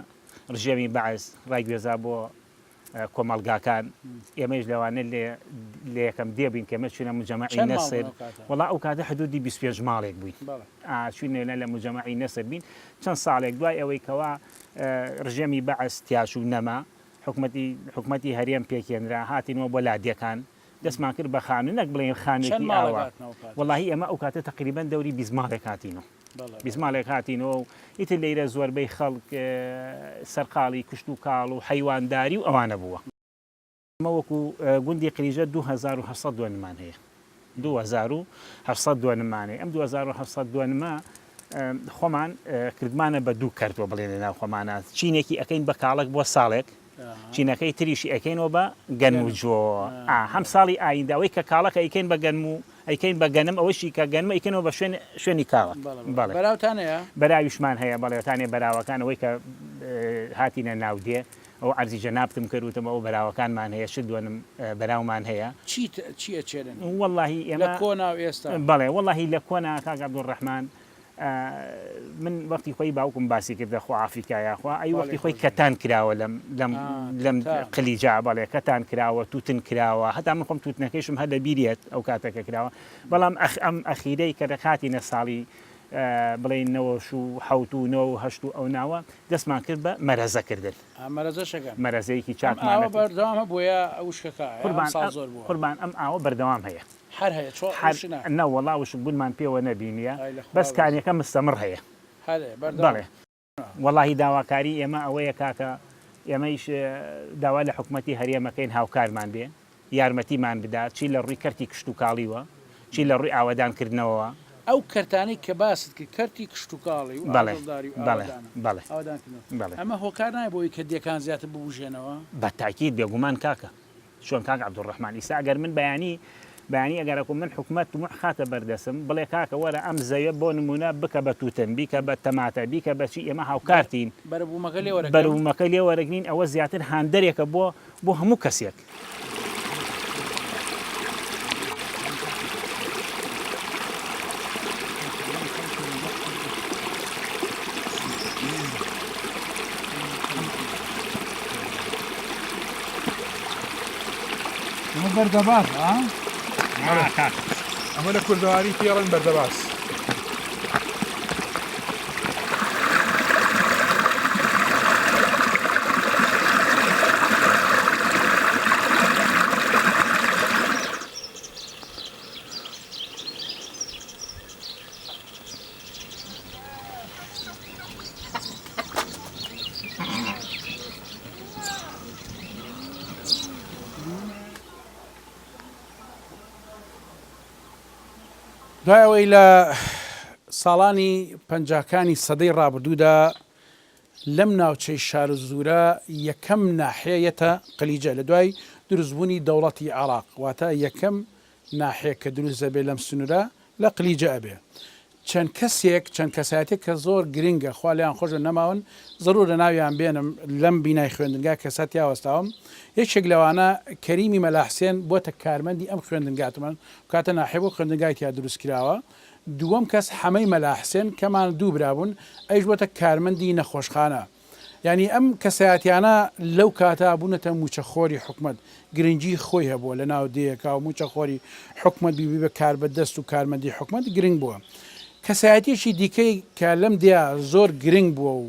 ڕژێمی بەعز ڕایگوێزا بۆ کۆمەلگاکان ئێمەش لەوانە لە یەکەم دێبین کە ئێمە چونە مجەمەعی نەسر وەڵا ئەو کاتە حدودی 25 ماڵێک بووین چونێنە لە مجەمەعی نەسر بین چەند ساڵێک دوای ئەوەی کەوا ڕژێمی بەعەس تیاش و نەما حکومەتی هەرێم پێکێنرا هاتینەوە بۆ لادیەکان دەستمان کرد بە خانوو نەک بڵێن خانێکی ئاوە وەڵاهی ئەمە ئەو کاتە تقریبان دەوری 20 ماڵێک هاتینەوە 20 ماڵێک هاتینەوە و ئیتر لەیرە زۆربەی خەڵک سەرقاڵی کشت و کاڵ و حەیوانداری و ئەوانە بووە ئەمە وەکو گوندی قلیژە 2700 دوێنمان هەیە 2700 دوێنمانەیە ئەم 2700 دوێنمە خۆمان کردمانە بە دوو کردووە بڵێن لە ناو خۆمانە چینێکی ئەەکەین بە کاڵک بۆ ساڵێک چینەکەی تریشی ئەەکەینەوە بە گەنم و جۆ هەم ساڵی ئاینداوەی کە کاڵەکە ئەیکەین بە گەنم و ئەیکەین بە گەنم ئەوەشی کە گەنمە ئەیکەنەوە بە شوێنی کاڵە بەراویشمان هەیە بەڵێتانێ بەراوەکانەوەی کە هاتینە ناودێ ئەو عەرزی جەنابتم کردوتم ئەو بەراوەکانمان هەیە شت دوێنم بەراومان هەیە چیە چێرن وەڵاهی ئێمە کۆنا و ئێستا بەڵێ وەڵاهی لە کۆنا کاک عەبدوڕەحمان من وەختی خۆی باوکم باسی کردە خۆ ئافریکایەخوا ئەی وەختی خۆی کەتان کراوە لەم قلیجا بەڵێ کەتان کراوە تووتن کراوە هەتا من خۆم تووتنەکەیشم هەر لە بیرێت ئەو کاتەکە کراوە بەڵام ئەم ئەخیرەی کە دەخاتینە ساڵی بڵێن 1970 ئەو ناوە دەستمان کرد بە مەرەزەکردن مەرەزەیەکی چاکمانە بەردەوامە بۆیە ئەو شکەکە قوربان ئەم ئاوە بەردەوام هەیە هەر هەیە نەوەڵاوش بوونمان پێوە نەبینیە بەس کانیەکە مستەمر هەیە بەڵێ وەڵاهی داواکاری ئێمە ئەوەیە کاکە ئێمەیش داوا لە حکومەتی هەرێمەکەین هاوکارمان بێ یارمەتیمان بدات چی لە ڕووی کەرتی کشت و کاڵیوە چی لە ڕووی ئاوەدانکردنەوە ئەو کەرتانەی کە باست کە کەرتی کشت و کاڵی ئەمە هۆکار نایە بۆی کە دیەکان زیاتر ببوژێنەوە بە تاکید بێگومان کاکە چۆن کاک عەبدوڕەحمان ئیسا ئەگەر من بەیانی ئەگەرەکو من حکومەت و خاتە بەردەسم بڵێ کاکە وەرە ئەم زەویە بۆ نمونە بکە بە تووتن بیکە بە تەماتە بیکە بەچی ئێمە هاوکارتین بەرەبوومەکە لێ وەرەگرین ئەوە زیاتر هاندەرێکە بۆ هەموو کەسێک بەردەباس ئەمە لە کوردەواری پێڵێن بەردەباس دوایەوەی لە ساڵانی پەنجاکانی سەدەی ڕابردوودا لەم ناوچەی شار زوورە یەکەم ناحەیەتە قلیجە لە دوای دروستبوونی دەوڵەتی عێراق واتە یەکەم ناحەیە کە دروست دەبێت لەم سنوورە لە قلیجە ئەبێ چەند کەسایەتێک کە زۆر گرنگە خوا لیان خۆشە نەماون زەرورە ناویان بێنم لەم بینای خوێندنگا کەسات یاوەستاوم یەکێک لەوانە کەریمی مەلاحسێن بۆتە کارمەندی ئەم خوێندنگاتمان کاتە ناحێ بۆ خوێندنگای تیا دروست کراوە دووەم کەس حەمەی مەلاحسێن کەمان دوو برابوون ئەیش بۆتە کارمەندی نەخۆشخانە یعنی ئەم کەسایەتیانە لەو کاتا بوونەتە موچەخۆری حکومت گرنگی خۆی هەبووە لە ناو دەیەکا و موچەخۆری حکومت بیبی بە کار بەدەست و کارمەندی حکومت گرنگ بووە کەسایەتیشی دیکەی کە لەم دیا زۆر گرنگ بووە و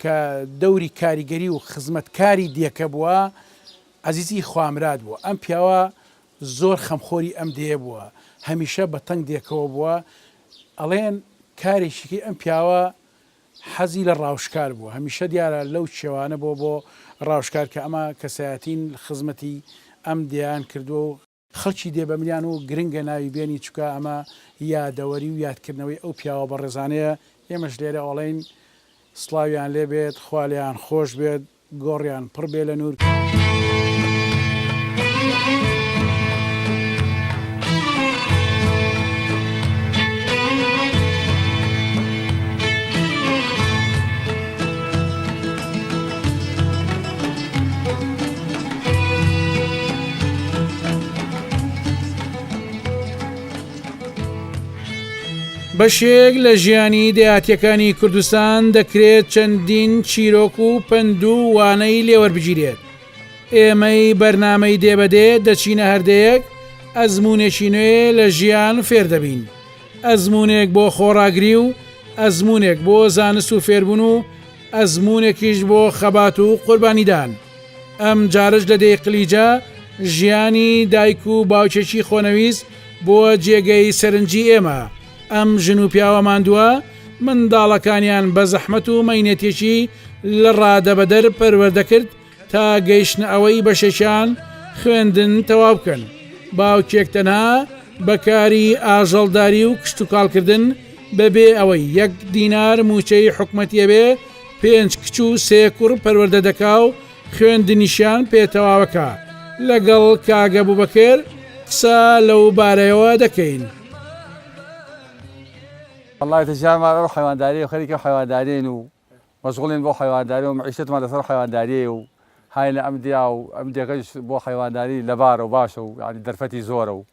کە دەوری کاریگەری و خزمەتکاری دیەکە بووە عەزیزی خوامراد بووە ئەم پیاوە زۆر خەمخۆری ئەم دێ بووە هەمیشە بە تەنگ دێکەوە بووە ئەڵێن کارێکیکەی ئەم پیاوە حەزی لە ڕاوشکار بووە هەمیشە دیارە لەو شێوانە بۆ ڕاوشکار کە ئەمە کەسایەتین خزمەتی ئەم دییان کردو و خەڵکی دێ بە ملیان و گرنگە ناوی بێنی چکە ئەمە یادەوەری و یادکردنەوەی ئەو پیاوە بە ڕێزانەیە ئێمەش لێرە ئەڵێن سڵاویان لێ بێت خوالیان خۆش بێت گۆڕیان پڕ بێ لە نور بەشێک لە ژیانی دەهاتیەکانی کوردستان دەکرێت چەندین چیرۆک و پند و وانەی لێوەربگیرێت ئێمەی بەرنامەی دێبەدێ دەچینە هەردەیەک ئەزمونێکی نوێ لە ژیان فێر دەبین، ئەزمونێک بۆ خۆڕاگری و ئەزمونێک بۆ زانست و فێربوون و ئەزمونێکیش بۆ خەبات و قوربانیدان. ئەم جارش لە دەیقلیجە ژیانی دایک و باوکێکی خۆنەویست بۆ جێگەی سەرنجی ئێمە. ئەم ژن و پیاوە ماندووە منداڵەکانیان بە زەحمەت و مەینەتێکی لە ڕادەبەدەر پەروەردەکرد تا گەیشتنە ئەوەی بەشێکیان خوێندن تەواو بکەن. باوکێک تەنها بەکاری ئاژەڵداری و کشت و کاڵکردن بەبێ ئەوەی 1 دینار موچەی حکومەتیە بێ 5 کچ و 3 کوڕ پەروەردە دەکا و خوێندنیشیان پێتەواوەکە. لەگەڵ کاگە بووبەکر قسە لەو بارەیەوە دەکەین. والله تجارب روح حيواندارية وخليك حيوانداريين ومشغولين بو حيواندارية ومعيشتهم على صار حيواندارية وهاي الأمدية وأمدية غش بو حيواندارية لبار وباشو يعني درفتي زورو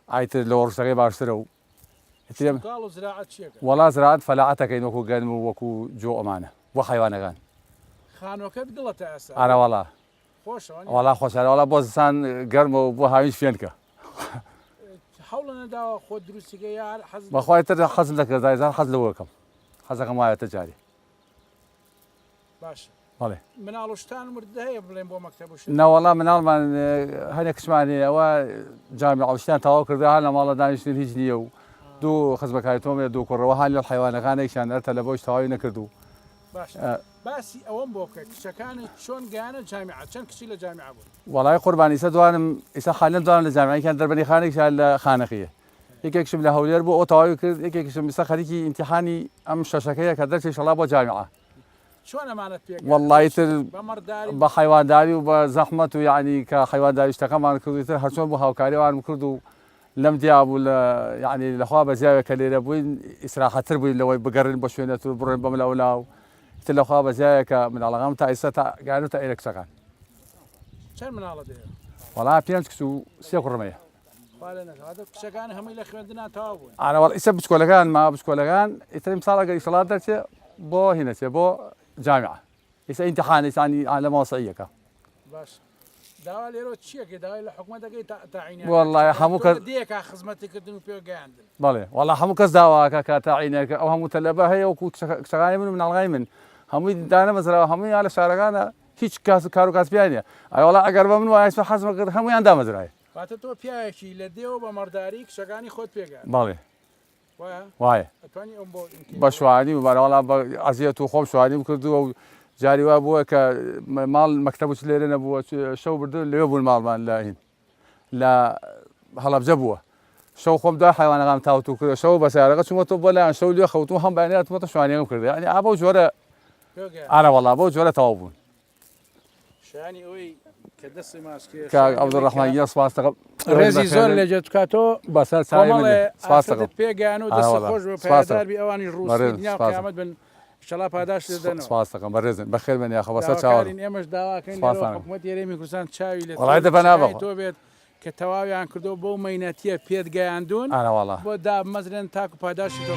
عايت لو رشتغي باشترو قالوا زراعة شيء والله زراعة فلاعتها كاين وكو قلم وكو جو أمانة وحيوان غان خانوكت قلت أسا أنا والله خوش والله خوش أنا والله بوز إنسان قرم وبو هايش فينك حاولنا دا خود دروسي يا حزب بخواي ترى حزم لك زايزان حزم لوكم حزك ما تجاري باش والله من علوشتان مردهية بلين بو مكتب وش لا والله من ألمان هني كشماني أو جامع علوشتان تواكر ده هلا مالا دانشتين هجنية دو خزبك هايتوم دو كرة وهالي الحيوان غاني كان أرتل بوش تواوي نكردو باش باسي أوان بوكك شكان شون جانا جامعة شن كشيلة جامعة بو والله قرباني سدوان إسا حاليا دوان الجامعة كان دربني خانك شال خانقية يكشم له هولير بو أو كرد يكشم إسا خليكي امتحاني أم شاشكية كدرت إن شاء الله بو جامعة شو أنا معنات بيك والله يتر بمرداري بحيوان داري وبزحمة ويعني كحيوان داري اشتكى ما نكردو يتر هرشون بو هاوكاري وان كردو لم دياب ولا يعني الأخوة زيادة كليرة بوين إسراحة تربوي لو بقرن بشوينة برن بملاولاو تلو خاب زيادة من الأغام تايسة قالوا تايرك سكان شن من على ده والله بيانس كسو سياق الرمية قالنا هذا شكان هم اللي خدنا تاون أنا والله إسا بسكولكان ما بسكولكان إتريم صار قري صلاة درسة بو هنا بو جامعة إسا امتحان يعني على موصية كا باش داوا ليرو تشيك داوا الحكومة دقي تعيني والله حموك ديك خدمتك كدنو بيو قاعد بالي والله حموك داوا كا تعيني أو هم متلبة هي وكو شغالين من الغايمن هم دانا مثلا هم على شارعنا هيك كارو كاس بيانية أي والله أقرب من وايس حسب هم يندا مزرعة فاتتو بياكي لديو بمرداريك شغاني خود بيقال بالي واي أتواني بشواني وبرا والله عزيزة وخوب شواني وكردو جاري وابوه كمال مكتبوش ليرنا ابوه شو بردو اللي يبو المال مان لاهين لا هلا بجبوه شو خوب دا حيوان غام تاوتو كذا شو بس يا رجل شو متو بلا شو اللي خوتو هم بينات متو شواني كذا يعني ابو جوره انا والله ابو جوره توابون شاني اوي كدس ماسكي عبد الرحمن يا سباستق رزي زول اللي جت كاتو بس سايم سباستق بيغانو دس خوش وبيدار بأواني الروس دنيا قيامت بن ان شاء الله پاداش لدنو سباستق برزن بخير من يا اخو بس تشاور تشاور امش داوا كاين حكومت يريمي كرسان تشاوي لي والله دفنا بابا تو بيت كتواوي عن كردو بو ميناتيه بيد جاندون انا والله بو دا مثلا تاكو پاداش تو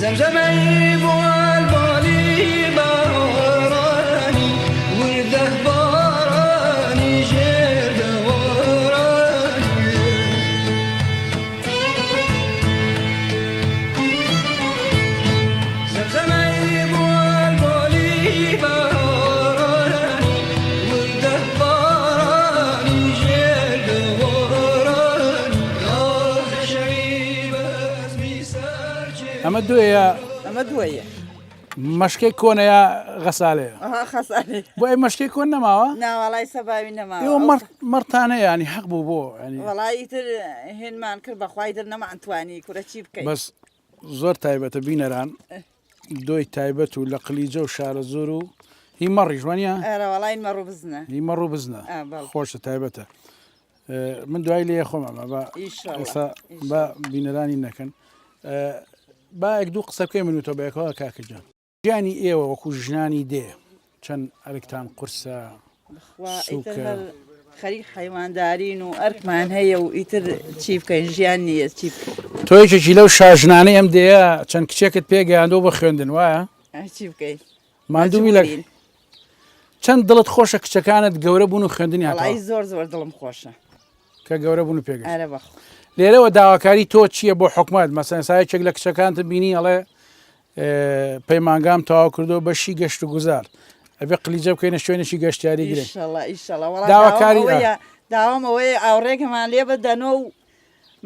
زمزمي بالبالي باراني ورده باراني جرد وراني زمزمي بالبالي باراني ورده باراني جرد وراني يا شعيب اسمي سرجي أما دوية مشكي كون يا غسالة خسالي بو مشكي كون نماوا نا والله سبابي نما يوم مرتانة يعني حق بو يعني والله يتر هن ما انكر بخواي درنا ما انتواني كره تشيب كي بس زور تايبة بينران دوي تايبة لقليجة وشار زورو هي مري جوانيا أنا والله مروا بزنا هي مروا بزنا خوش تايبته من دوای لێ خۆمە بە ئێستا بە بینەرانی نەکەن با یەک دوو قسە بکەین من و تۆ بەیەکەوە کاکەجان ژیانی ئێوە وەکو ژنانی دێ چەند ئەرکتان قورسە خەریک حیواندارین و ئەرکمان هەیە و ئیتر چی بکەین ژیان نییە چی تۆیەکێکی لەو شاژنانەی ئەم دەیە چەند کچێکت پێگەیاندۆ بە خوێندن وایە چی بکەین مادومی لە چەند دڵت خۆشە کچەکانت گەورە بوون و خوێندنی زۆر دڵم خۆشە کە گەورە بوون و پێگەی ئەرە بەخ لێرەوە داواکاری تۆ چییە بۆ حکومت مەسەن سایەکێک لە کچەکانت بینی ئەڵێ پەیمانگام تەواو کردو بەشی گەشت و گوزار ئەبێ قلیجە بکەینە شوێنێکی گەشتیاری گرێ داواکاری داوامەوەی ئاوڕێکەمان لێ بەدەنەوە و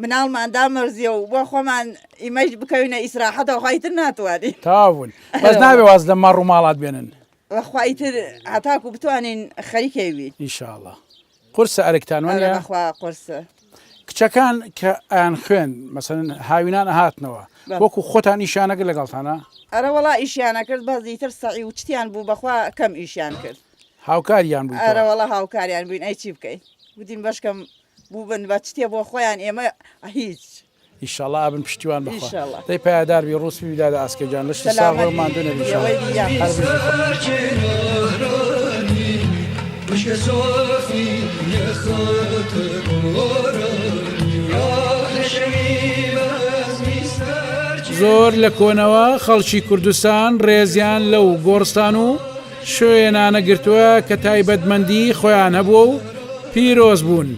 مناڵماندا مەرزیە و بۆ خۆمان ئیمەش بکەوینە ئیسراحەتەوە خۆیتر ناتوانین تاون بەس نابێ واز لە ماڕ و ماڵات بێنن بەخوایتر هەتاکو بتوانین خەریکەوی ئینشاءڵڵا قورسە ئەرکتان وانە بەخوا قورسە کچەکان کە ئەیان خوێن مەسەن هاوینان ئەهاتنەوە وەکو خۆتان ئیشانەکە لەگەڵتانە ئەرە وڵا ئیشیانە کرد بەزیتر سەعی و چتیان بوو بەخوا کەم ئیشیان کرد هاوکاریان بوو ئەرە وڵا هاوکاریان بووین ئەی چی بکەین وتین بەشکەم بوو بن بە چتێ بۆ خۆیان ئێمە هیچ ئیشاءڵڵا ئابن پشتیوان بخوا دەی پایداربی ڕوسپی بدادە ئاسکەجان لەشتی ساڵڕۆمان زۆر لە کۆنەوە خەڵکی کوردستان ڕێزیان لەو گۆڕستان و شوێنانە گرتووە کە تایبەتمەندی خۆیان هەبووە و پیرۆز بوون.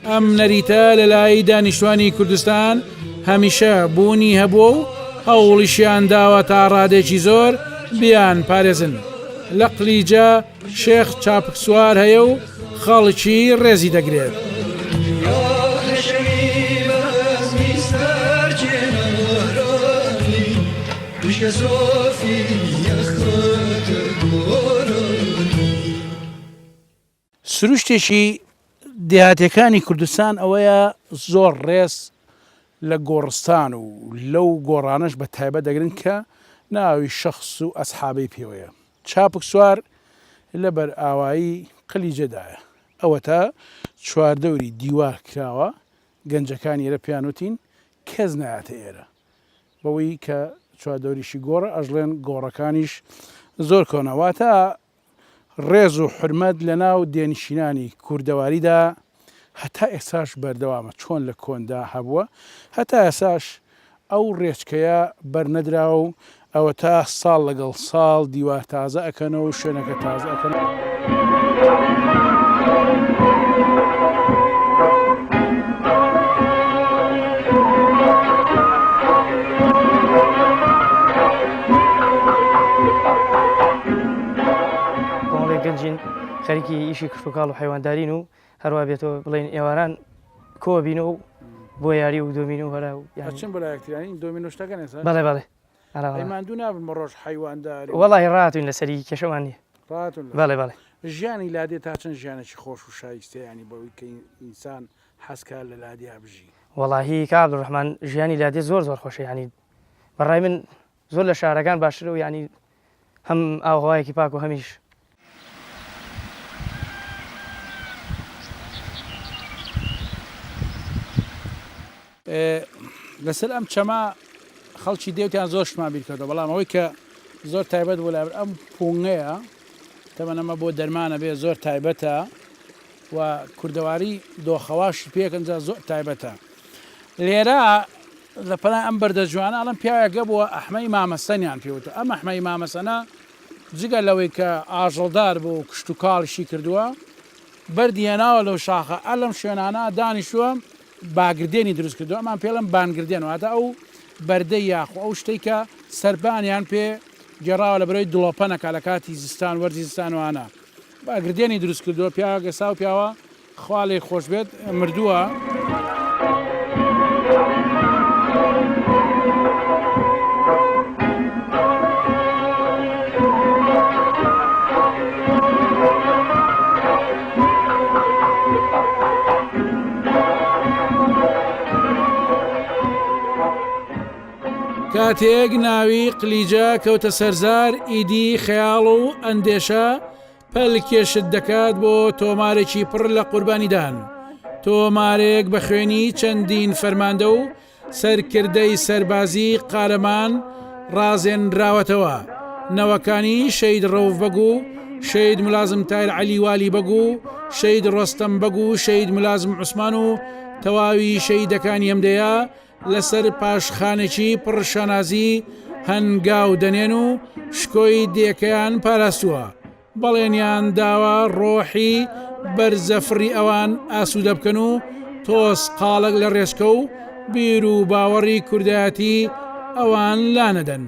ئەم نەریتە لە لای دانیشتوانی کوردستان هەمیشە بوونی هەبووە و هەوڵیشیان داوە تا ڕادێکی زۆر بیان پارێزن. لە قلیجە شێخ چاپک سوار هەیە و خەڵکی ڕێزی دەگرێت. سروشتێکی دێهاتیەکانی کوردستان ئەوەیە زۆر ڕێز لە گۆڕستان و لەو گۆڕانش بە تایبەت دەگرن کە ناوی شەخص و ئەسحابەی پێوەیە. چاپک سوار لەبەر ئاوایی قلیجەدایە. ئەوە تا چواردەوری دیوار کراوە گەنجەکانی ئێرە پیانوتین کەس نایاتە ئێرە بەوەی کە چواردەوریشی گۆڕە ئەژڵێن گۆڕەکانیش زۆر کۆنەواتە ڕێز و حرمەت لە ناو دێنشینانی کوردەواریدا هەتا ئێساش بەردەوامە چۆن لە کۆندا هەبووە هەتا ئێساش ئەو ڕێچکەیە بەرنەدراوە و ئەوە تا ساڵ لەگەڵ ساڵ دیوار تازە ئەکەنەوە و شوێنەکە تازە ئەکەن. گەنجین خەریکی ئیشی کشتتوکاڵ و حیواندارین و هەروە بێتەوە بڵێن ئێواران کۆ بینە و بۆ یاری و دۆمینە و هەرا و چەند بەلایەکتیانی دۆمینۆشتەکە نێسا بەڵێ بەڵێ ماندوو نابن بە ڕۆژ حیوانداری وەڵی ڕاتوین لەسەری کێشەوان نیە بەڵێ بەڵێ ژیانی لادێ تا چەند ژیانێکی خۆش و شایستەیانی بەوەی کە ئینسان حەزکار لە لادیا بژی وەڵاهی کا عەبدوڕەحمان ژیانی لادێ زۆر زۆر خۆشە ینی بەڕای من زۆر لە شارەکان باشترە و ینی هەم ئاوهەوایەکی پاک و هەمیش لەسەر ئەم چەما خەڵکی دێوتیان زۆر شمان بیرکردەوە بەڵام ئەوەی کە زۆر تایبەت بۆ لە ئەم پوونگەیە تەمەنەمە بۆ دەرمانە بێ زۆر تایبەتە و کوردەواری دۆخەواش پێکەنجا زۆر تایبەتە لێرە لە پەلای ئەم بەردە جوانە ئەڵم پیاوێکە بووە ئەحمەی مامەسەنیان پێوتە ئەم ئەحمەی مامەسەنە جگە لەوەی کە ئاژەڵدار بۆ کشت و کاڵشی کردووە بەردیێناوە لەو شاخە ئەلم شوێنانە دانیشووە باگردێنی دروست کردو ئەمان پێڵم بانگردێن واتە ئەو بەردەی یاخۆ ئەو شتێککە سەربانیان پێ گێڕاوە لە بەرەوەی دڵۆپەنەکە لە کاتی زستان وەرزی زستانوانە باگردێنی دروست کردووە پیاوە گەسا و پیاوە خوا لێی خۆش بێت مردووە. کاتێک ناوی قلیجە کەوتە سەرزار ئیدی خەیاڵ و ئەندێشە پەلکێشت دەکات بۆ تۆمارێکی پڕ لە قوربانیدان تۆمارێک بە خوێنی چەندین فەرماندە و سەرکردەی سەربازی قارەمان ڕازێنراوەتەوە نەوەکانی شەید ڕەوفبەگ و شەید ملازم تایر عەلی والی بەگو، شەید ڕۆستەم بەگو، شەید ملازم عوسمان و تەواوی شەیدەکانی ئەمدەیە لەسەر پاشخانێکی پڕشەنازی هەنگاو دەنێن و شکۆی دێکەیان پاراستووە. بەڵێنیان داوە ڕۆحی بەرزەفری ئەوان ئاسوودە بکەن و تۆس قاڵک لە ڕێسکە و بیر و باوەڕی کوردایەتی ئەوان لانەدەن.